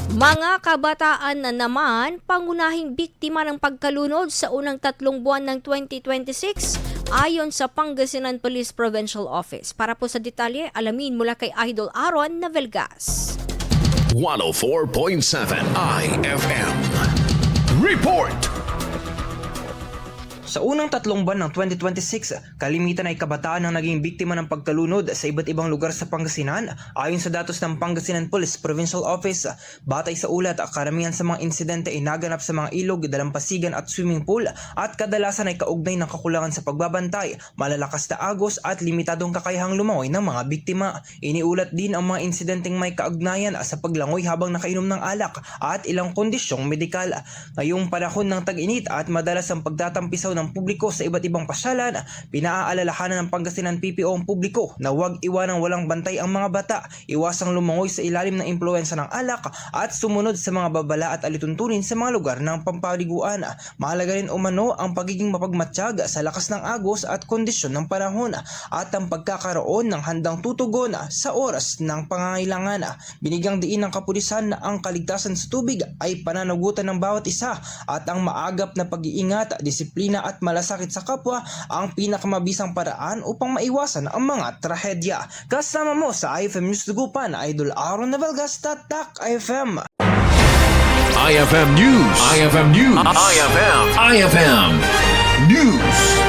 Mga kabataan na naman pangunahing biktima ng pagkalunod sa unang 3 buwan ng 2026 ayon sa Pangasinan Police Provincial Office. Para po sa detalye, alamin mula kay Idol Aaron Navelgas. 104.7 IFM Report. Sa unang 3 buwan ng 2026, kalimitan ay kabataan ang naging biktima ng pagkalunod sa iba't ibang lugar sa Pangasinan ayon sa datos ng Pangasinan Police Provincial Office. Batay sa ulat, karamihan sa mga insidente ay naganap sa mga ilog, dalampasigan at swimming pool at kadalasan ay kaugnay ng kakulangan sa pagbabantay, malalakas na agos at limitadong kakayahang lumangoy ng mga biktima. Iniulat din ang mga insidenteng may kaugnayan sa paglangoy habang nakainom ng alak at ilang kondisyong medikal. Ngayong panahon ng tag-init at madalas ang pagtatampisaw ng publiko sa iba't ibang pasyalan, pinaaalalahanan ng Pangasinan PPO ang publiko na huwag iwanang walang bantay ang mga bata, iwasang lumangoy sa ilalim ng impluwensya ng alak at sumunod sa mga babala at alituntunin sa mga lugar ng pampaliguan. Mahalaga rin umano ang pagiging mapagmatsyag sa lakas ng agos at kondisyon ng panahon at ang pagkakaroon ng handang tutugon sa oras ng pangangailangan. Binigyang diin ng kapulisan na ang kaligtasan sa tubig ay pananagutan ng bawat isa at ang maagap na pag-iingat, disiplina at malasakit sa kapwa ang pinakamabisang paraan upang maiwasan ang mga trahedya. Kasama mo sa IFM News Dugupan, Idol Aaron Navelgas, Tatak IFM. IFM News. IFM News. IFM News.